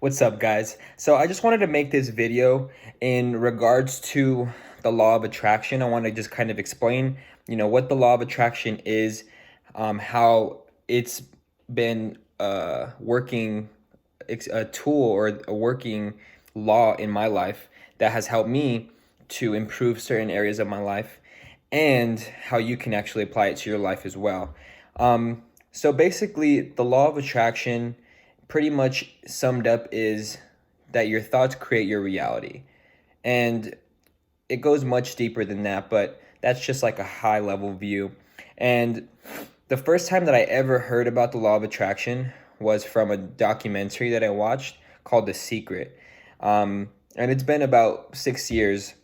What's up, guys? So I just wanted to make this video in regards to the law of attraction. I want to just kind of explain, what the law of attraction is, how it's been working, a tool or a working law in my life that has helped me to improve certain areas of my life, and how you can actually apply it to your life as well. So basically, the law of attraction pretty much summed up is that your thoughts create your reality. And it goes much deeper than that, but that's just like a high level view. And the first time that I ever heard about the law of attraction was from a documentary that I watched called The Secret. And it's been about 6 years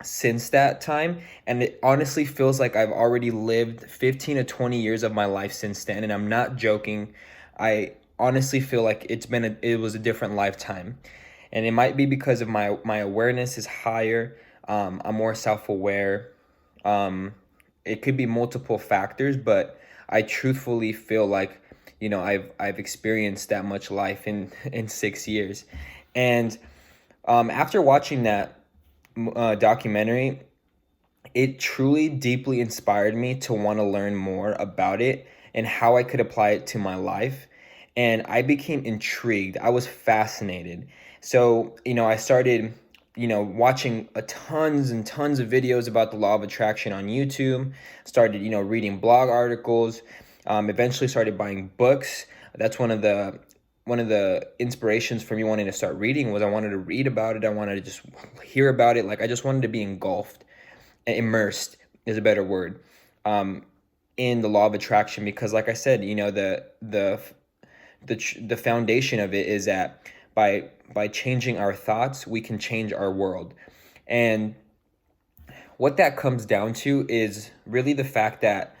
since that time, and it honestly feels like I've already lived 15 to 20 years of my life since then, and I'm not joking. I honestly feel like it was a different lifetime, and it might be because of my awareness is higher. I'm more self-aware. um it could be multiple factors, but I truthfully feel like, I've experienced that much life in 6 years. And after watching that documentary, it truly deeply inspired me to want to learn more about it and how I could apply it to my life. And I became intrigued. I was fascinated. So, I started, watching a tons and tons of videos about the law of attraction on YouTube, started, reading blog articles, eventually started buying books. That's one of the inspirations for me wanting to start reading was I wanted to read about it. I wanted to just hear about it. Like, I just wanted to be engulfed, immersed is a better word, um, in the law of attraction, because, like I said, the foundation of it is that by changing our thoughts, we can change our world. And what that comes down to is really the fact that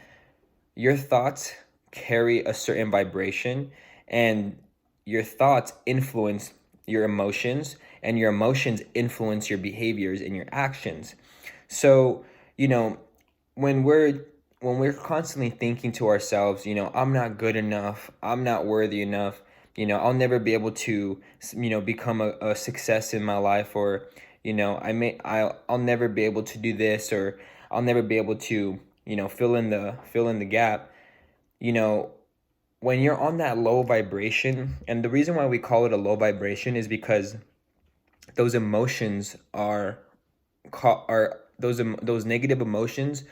your thoughts carry a certain vibration, and your thoughts influence your emotions, and your emotions influence your behaviors and your actions. So, you know, when we're constantly thinking to ourselves, I'm not good enough, I'm not worthy enough, I'll never be able to, become a success in my life, or, I'll never be able to do this, or I'll never be able to, fill in the gap. you know when you're on that low vibration, and the reason why we call it a low vibration is because those emotions are those negative emotions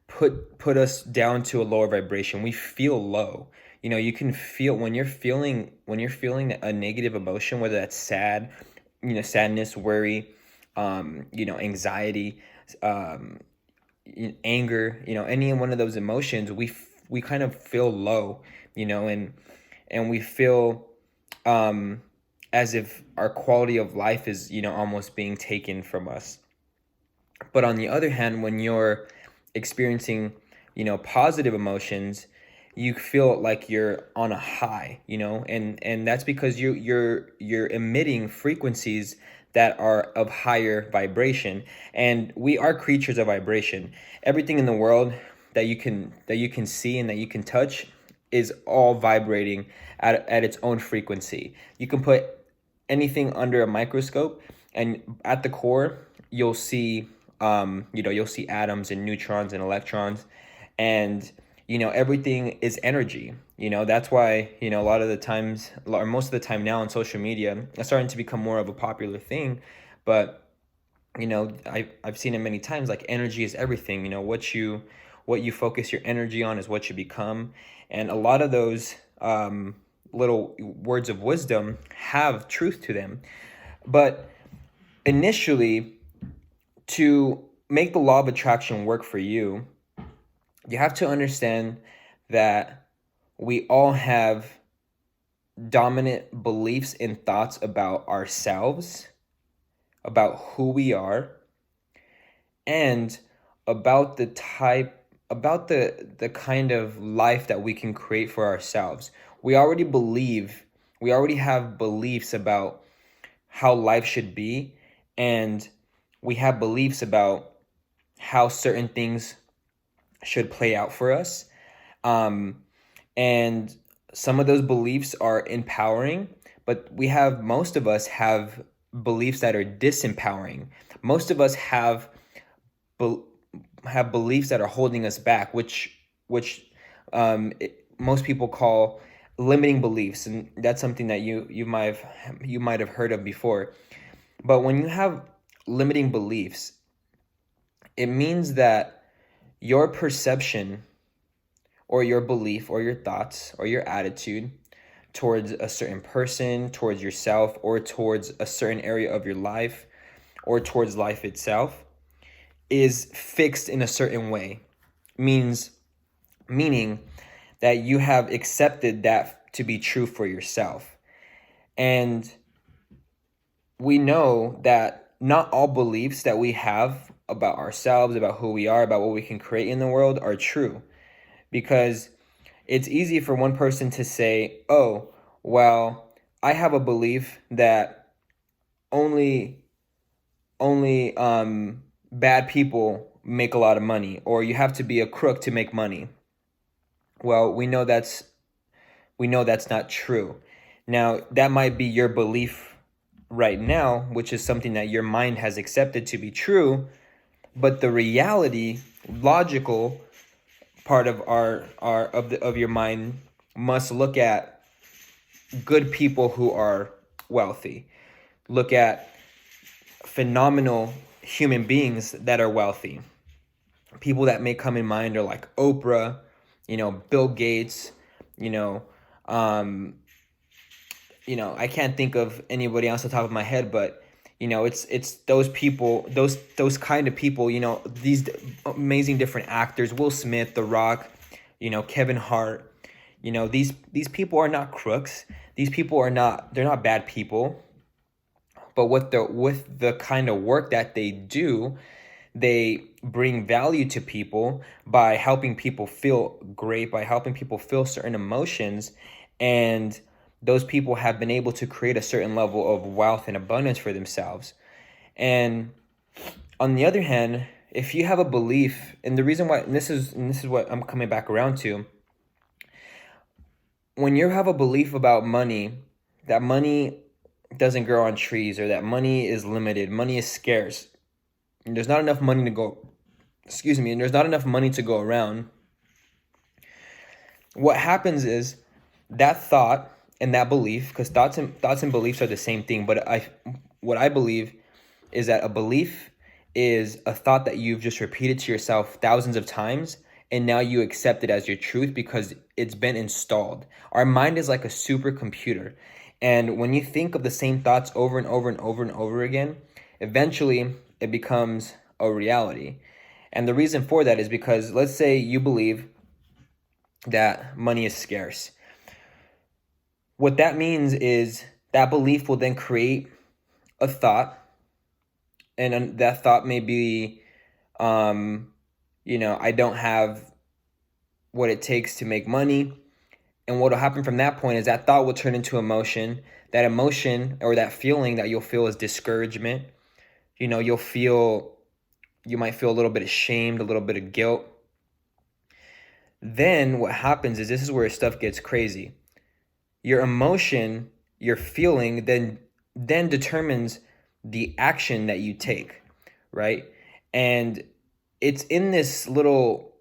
put us down to a lower vibration. We feel low. You can feel when you're feeling a negative emotion, whether that's sadness, worry, anxiety, um, anger, any one of those emotions, we kind of feel low, and we feel, um, as if our quality of life is, almost being taken from us. But on the other hand, when you're experiencing, positive emotions, you feel like you're on a high, and that's because you're emitting frequencies that are of higher vibration. And we are creatures of vibration. Everything in the world that you can see and that you can touch is all vibrating at its own frequency. You can put anything under a microscope, and at the core you'll see, you'll see atoms and neutrons and electrons, and everything is energy. That's why, a lot of the times, or most of the time now, on social media, it's starting to become more of a popular thing. But I've seen it many times, like, energy is everything. What you focus your energy on is what you become. And a lot of those, little words of wisdom have truth to them. But initially, to make the law of attraction work for you, you have to understand that we all have dominant beliefs and thoughts about ourselves, about who we are, and about the kind of life that we can create for ourselves. We already have beliefs about how life should be, and we have beliefs about how certain things should play out for us. Um, and some of those beliefs are empowering, but most of us have beliefs that are disempowering. Most of us have beliefs that are holding us back, most people call limiting beliefs, and that's something that you might have heard of before. But when you have limiting beliefs, it means that your perception or your belief or your thoughts or your attitude towards a certain person, towards yourself, or towards a certain area of your life, or towards life itself, is fixed in a certain way. Meaning that you have accepted that to be true for yourself. And we know that not all beliefs that we have about ourselves, about who we are, about what we can create in the world are true. Because it's easy for one person to say, oh, well, I have a belief that only bad people make a lot of money, or you have to be a crook to make money. Well, we know that's not true. Now, that might be your belief right now, which is something that your mind has accepted to be true, but the reality, logical part of of your mind must look at good people who are wealthy. Look at phenomenal human beings that are wealthy. People that may come in mind are like Oprah, Bill Gates, I can't think of anybody else on top of my head, but it's those people, those kind of people, these amazing different actors, Will Smith, The Rock, Kevin Hart, these people are not crooks. These people they're not bad people. But with the kind of work that they do, they bring value to people by helping people feel great, by helping people feel certain emotions, and those people have been able to create a certain level of wealth and abundance for themselves. And on the other hand, if you have a belief, and the reason why, and this is what I'm coming back around to, when you have a belief about money, that money doesn't grow on trees, or that money is limited, money is scarce, and there's not enough money to go, and there's not enough money to go around, what happens is that thought and that belief, because thoughts and beliefs are the same thing, but what I believe is that a belief is a thought that you've just repeated to yourself thousands of times, and now you accept it as your truth because it's been installed. Our mind is like a supercomputer, and when you think of the same thoughts over and over and over and over again, eventually it becomes a reality. And the reason for that is because, let's say you believe that money is scarce. What that means is that belief will then create a thought, and that thought may be, I don't have what it takes to make money. And what will happen from that point is that thought will turn into emotion. That emotion, or that feeling that you'll feel, is discouragement. You might feel a little bit ashamed, a little bit of guilt. Then what happens is, this is where stuff gets crazy. Your emotion, your feeling, then determines the action that you take, right? And it's in this little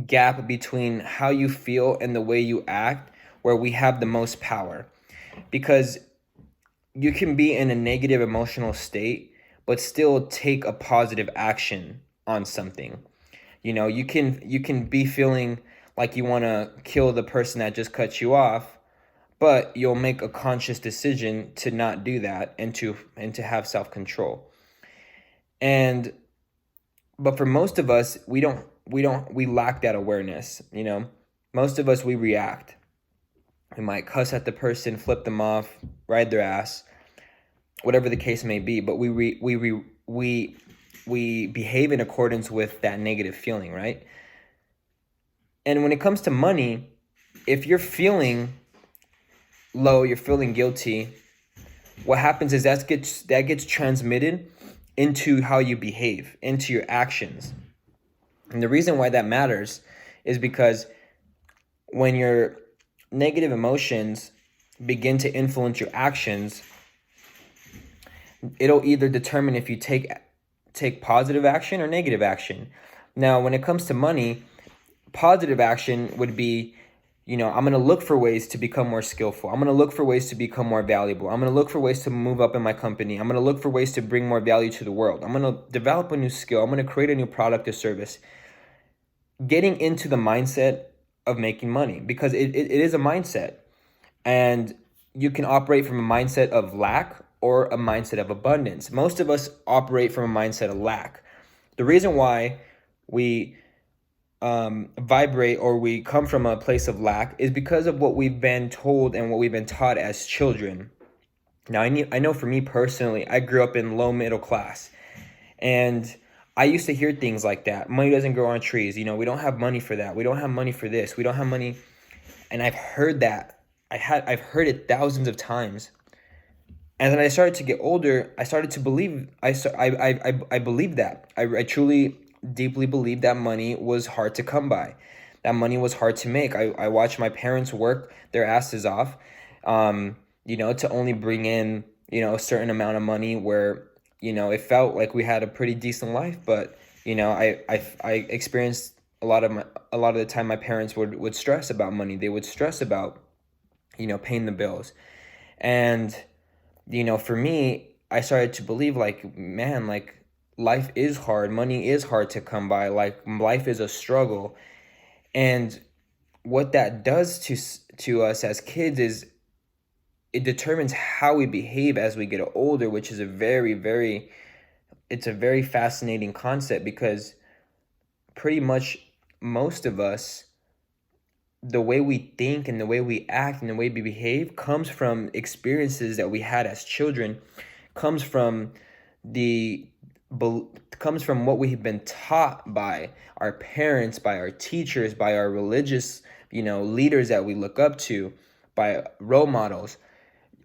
gap between how you feel and the way you act where we have the most power. Because you can be in a negative emotional state but still take a positive action on something. You can be feeling like you want to kill the person that just cut you off, but you'll make a conscious decision to not do that, and to have self-control. But for most of us, we lack that awareness. Most of us, we react. We might cuss at the person, flip them off, ride their ass, whatever the case may be. But we behave in accordance with that negative feeling, right? And when it comes to money, if you're feeling low, you're feeling guilty, what happens is that gets transmitted into how you behave, into your actions. And the reason why that matters is because when your negative emotions begin to influence your actions, it'll either determine if you take positive action or negative action. Now, when it comes to money, positive action would be, I'm going to look for ways to become more skillful. I'm going to look for ways to become more valuable. I'm going to look for ways to move up in my company. I'm going to look for ways to bring more value to the world. I'm going to develop a new skill. I'm going to create a new product or service. Getting into the mindset of making money, because it is a mindset. And you can operate from a mindset of lack or a mindset of abundance. Most of us operate from a mindset of lack. The reason why we vibrate or we come from a place of lack is because of what we've been told and what we've been taught as children. Now, I know for me personally, I grew up in low middle class, and I used to hear things like that. Money doesn't grow on trees. We don't have money for that. We don't have money for this. We don't have money. And I've heard that. I've heard it thousands of times. And then I started to get older. I started to believe. I believed that. I truly, deeply believed that money was hard to come by. That money was hard to make. I watched my parents work their asses off, to only bring in, a certain amount of money where, it felt like we had a pretty decent life. But, I experienced a lot of the time my parents would stress about money. They would stress about, paying the bills. And, for me, I started to believe like, man, like life is hard. Money is hard to come by. Like life is a struggle. And what that does to us as kids is it determines how we behave as we get older, which is it's a very fascinating concept, because pretty much most of us, the way we think and the way we act and the way we behave comes from experiences that we had as children, comes from what we've been taught by our parents, by our teachers, by our religious, leaders that we look up to, by role models.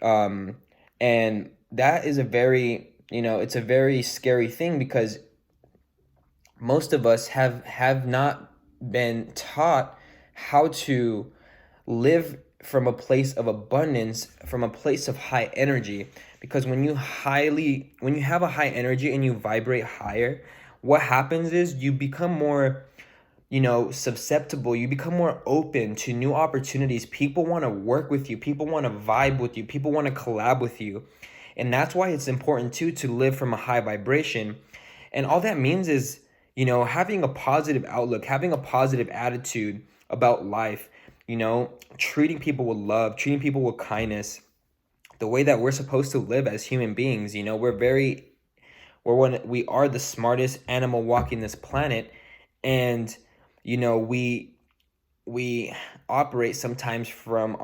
And that is it's a very scary thing, because most of us have not been taught how to live from a place of abundance, from a place of high energy. Because when you have a high energy and you vibrate higher, what happens is you become more, susceptible. You become more open to new opportunities. People want to work with you. People want to vibe with you. People want to collab with you. And that's why it's important too to live from a high vibration. And all that means is, having a positive outlook, having a positive attitude about life, treating people with love, treating people with kindness, the way that we're supposed to live as human beings. We are the smartest animal walking this planet. And, we operate sometimes from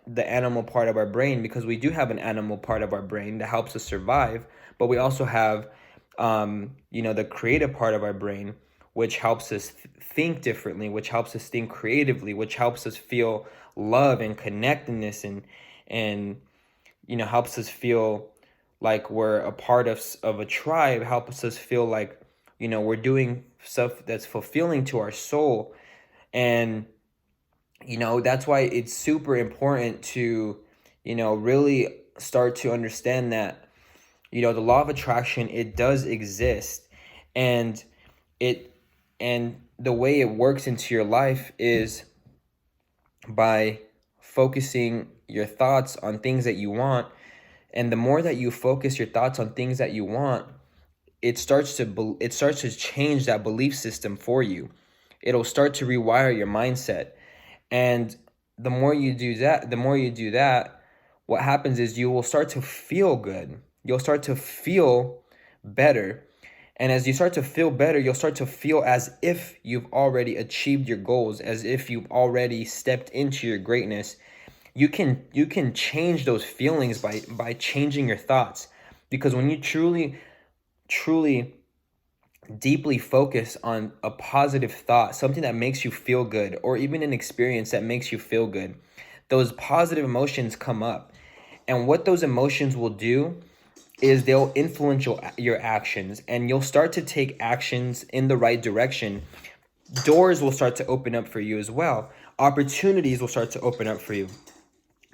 the animal part of our brain, because we do have an animal part of our brain that helps us survive. But we also have, the creative part of our brain, which helps us think differently, which helps us think creatively, which helps us feel love and connectedness and helps us feel like we're a part of a tribe, helps us feel like, we're doing stuff that's fulfilling to our soul. And, that's why it's super important to, really start to understand that, the law of attraction, it does exist. And the way it works into your life is by focusing your thoughts on things that you want. And the more that you focus your thoughts on things that you want, it starts to change that belief system for you. It'll start to rewire your mindset. And the more you do that, what happens is you will start to feel good. You'll start to feel better. And as you start to feel better, you'll start to feel as if you've already achieved your goals, as if you've already stepped into your greatness. You can change those feelings by changing your thoughts. Because when you truly deeply focus on a positive thought, something that makes you feel good, or even an experience that makes you feel good, those positive emotions come up. And what those emotions will do is they'll influence your actions, and you'll start to take actions in the right direction. Doors will start to open up for you as well. Opportunities will start to open up for you.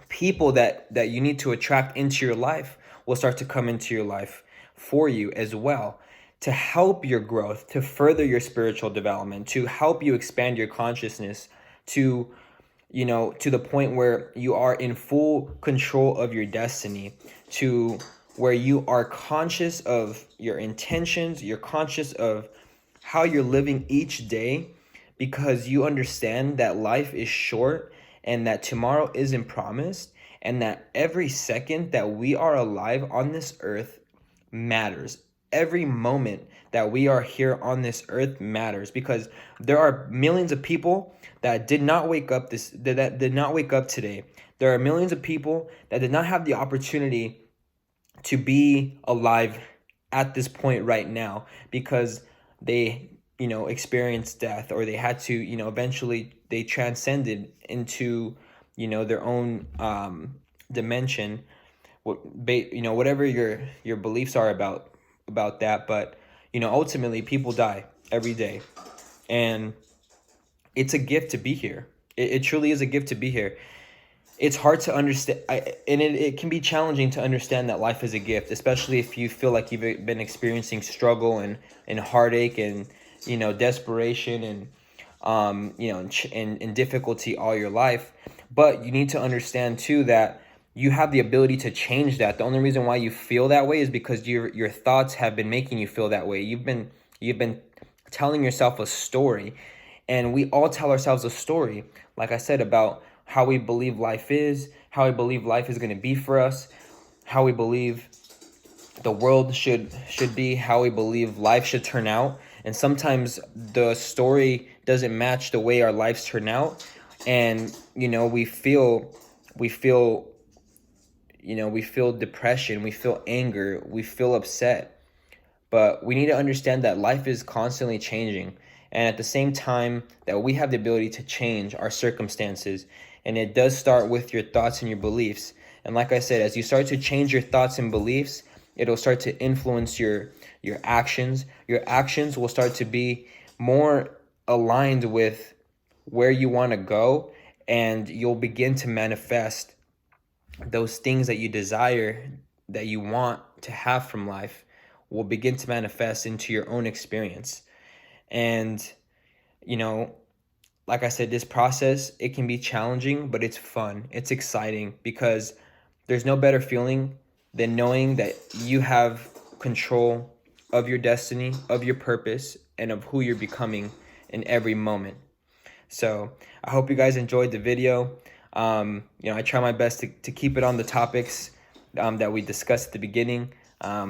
people that you need to attract into your life will start to come into your life for you as well, to help your growth, to further your spiritual development, to help you expand your consciousness, to to the point where you are in full control of your destiny, to where you are conscious of your intentions, you're conscious of how you're living each day, because you understand that life is short and that tomorrow isn't promised, and that every second that we are alive on this earth matters. Every moment that we are here on this earth matters, because there are millions of people that did not wake up that did not wake up today. There are millions of people that did not have the opportunity to be alive at this point right now, because they experienced death, or they had to eventually they transcended into their own dimension. Whatever your beliefs are about that, but ultimately people die every day, and it's a gift to be here. It truly is a gift to be here. It's hard to understand, and it can be challenging to understand that life is a gift, especially if you feel like you've been experiencing struggle and heartache and desperation and and difficulty all your life. But you need to understand too that you have the ability to change that. The only reason why you feel that way is because your thoughts have been making you feel that way. You've been telling yourself a story, and we all tell ourselves a story, like I said, about how we believe life is, how we believe life is going to be for us, how we believe the world should be, how we believe life should turn out. And sometimes the story doesn't match the way our lives turn out, and we feel depression, we feel anger, we feel upset. But we need to understand that life is constantly changing, and at the same time that we have the ability to change our circumstances. And it does start with your thoughts and your beliefs. And like I said, as you start to change your thoughts and beliefs, it'll start to influence your actions. Your actions will start to be more aligned with where you want to go, and you'll begin to manifest those things that you desire, that you want to have from life, will begin to manifest into your own experience. And like I said, this process, it can be challenging, but it's fun. It's exciting, because there's no better feeling than knowing that you have control of your destiny, of your purpose, and of who you're becoming in every moment. So I hope you guys enjoyed the video. I try my best to keep it on the topics that we discussed at the beginning.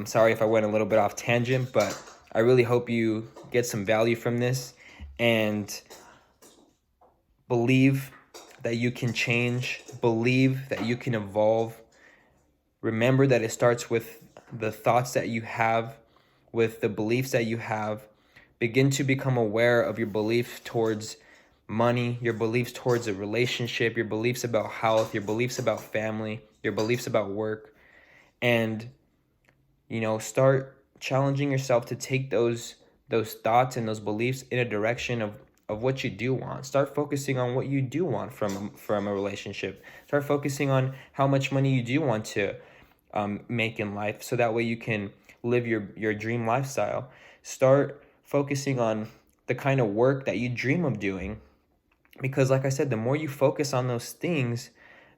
Sorry if I went a little bit off tangent, but I really hope you get some value from this, and believe that you can change, believe that you can evolve. Remember that it starts with the thoughts that you have, with the beliefs that you have. Begin to become aware of your belief towards money, your beliefs towards a relationship, your beliefs about health, your beliefs about family, your beliefs about work. And start challenging yourself to take those thoughts and those beliefs in a direction of what you do want. Start focusing on what you do want from a relationship. Start focusing on how much money you do want to make in life, so that way you can live your dream lifestyle. Start focusing on the kind of work that you dream of doing, because like I said, the more you focus on those things,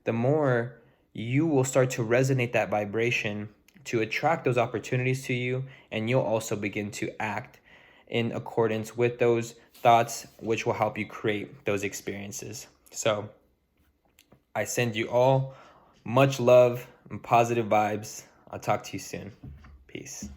the more you will start to resonate that vibration to attract those opportunities to you, and you'll also begin to act in accordance with those thoughts, which will help you create those experiences. So I send you all much love and positive vibes. I'll talk to you soon. Peace.